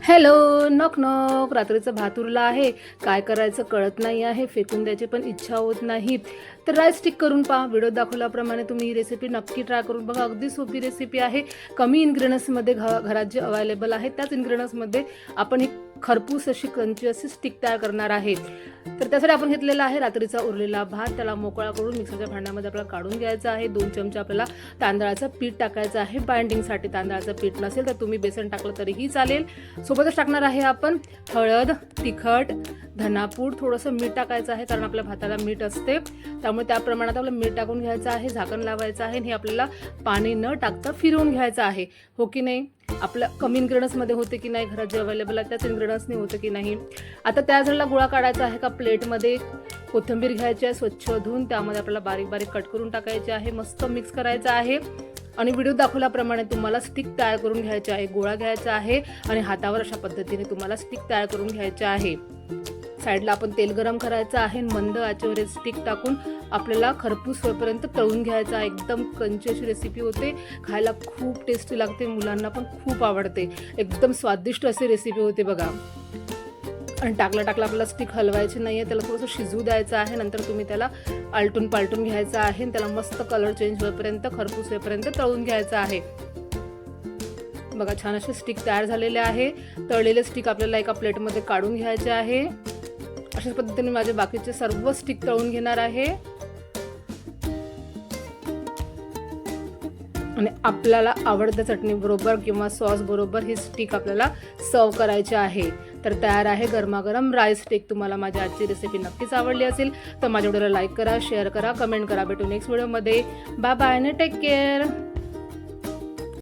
Hello, knock knock. रात्रीचं भात उरला आहे, काय करायचं कळत नाही आहे, फेकून द्यायची पण इच्छा होत नाही. तर राईस स्टिक करून पहा. व्हिडिओ दाखवल्याप्रमाणे तुम्ही ही रेसिपी नक्की ट्राय करून बघा. अगदी सोपी रेसिपी आहे. कमी इन्ग्रेडियंट्समध्ये घरात जे अवेलेबल आहे त्याच इन्ग्रेडियंट्समध्ये आपण एक खरपूस अशी क्रंची अशी स्टिक तयार करणार आहे. तर त्यासाठी आपण घेतलेला आहे रात्रीचा उरलेला भात. त्याला मोकळा करून मिक्सरच्या भांड्यामध्ये आपल्याला काढून घ्यायचा आहे. 2 चमचे आपल्याला तांदळाचं पीठ टाकायचं आहे. बाइंडिंगसाठी तांदळाचं पीठ नसेल तर तुम्ही बेसन टाकलं तरीही चालेल. सोबतच टाकणार आहे आपण हळद, तिखट, धनापूड, थोडंसं मीठ टाकायचं आहे कारण आपल्या भाताला मीठ असते, त्यामुळे त्या प्रमाणात आपलं मीठ टाकून घ्यायचं आहे. झाकण लावायचं आहे. हे आपल्याला पाणी न टाकता फिरवून घ्यायचं आहे. हो की नाही? आपल्या कमी इन्ग्रेडियंट्समध्ये होते की नाही, घरात जे अवेलेबल आहे त्याच इन्ग्रेडियंट्सनी होतं की नाही. आता त्या झाडला गोळा काढायचा आहे. का प्लेटमध्ये कोथिंबीर घ्यायची आहे स्वच्छ धुवून, त्यामध्ये आपल्याला बारीक बारीक कट करून टाकायचे आहे. मस्त मिक्स करायचं आहे आणि व्हिडिओ दाखवल्याप्रमाणे तुम्हाला स्टिक तयार करून घ्यायची आहे. गोळा घ्यायचा आहे आणि हातावर अशा पद्धतीने तुम्हाला स्टिक तयार करून घ्यायचे आहे. साईडला आपण तेल गरम करायचं आहे. मंद आचेवर स्टिक टाकून आपल्याला खरपूस होईपर्यंत तळून घ्यायचं आहे. एकदम क्रंची अशी रेसिपी होते. खायला खूप टेस्टी लागते. मुलांना पण खूप आवडते. एकदम स्वादिष्ट अशी रेसिपी होते बघा. आणि टाकला आपल्याला स्टिक हलवायची नाही आहे. त्याला थोडंसं शिजू द्यायचं आहे. नंतर तुम्ही त्याला आलटून पालटून घ्यायचं आहे आणि त्याला मस्त कलर चेंज होईपर्यंत खरपूस होईपर्यंत तळून घ्यायचं आहे. बघा, छान असे स्टिक तयार झालेले आहे. तळलेले स्टिक आपल्याला एका प्लेटमध्ये काढून घ्यायचे आहे. अशाच पद्धतीने माझे बाकीचे सर्व स्टिक तळून घेणार आहे आणि आपल्याला आवडत्या चटणी बरोबर किंवा सॉस बरोबर ही स्टिक आपल्याला सर्व करायची आहे. तर तयार आहे गरमागरम राईस स्टिक. तुम्हाला माझी आजची रेसिपी नक्कीच आवडली असेल तर माझ्या व्हिडिओला लाईक करा, शेअर करा, कमेंट करा. भेटू नेक्स्ट व्हिडिओमध्ये. बाय बाय आणि टेक केअर.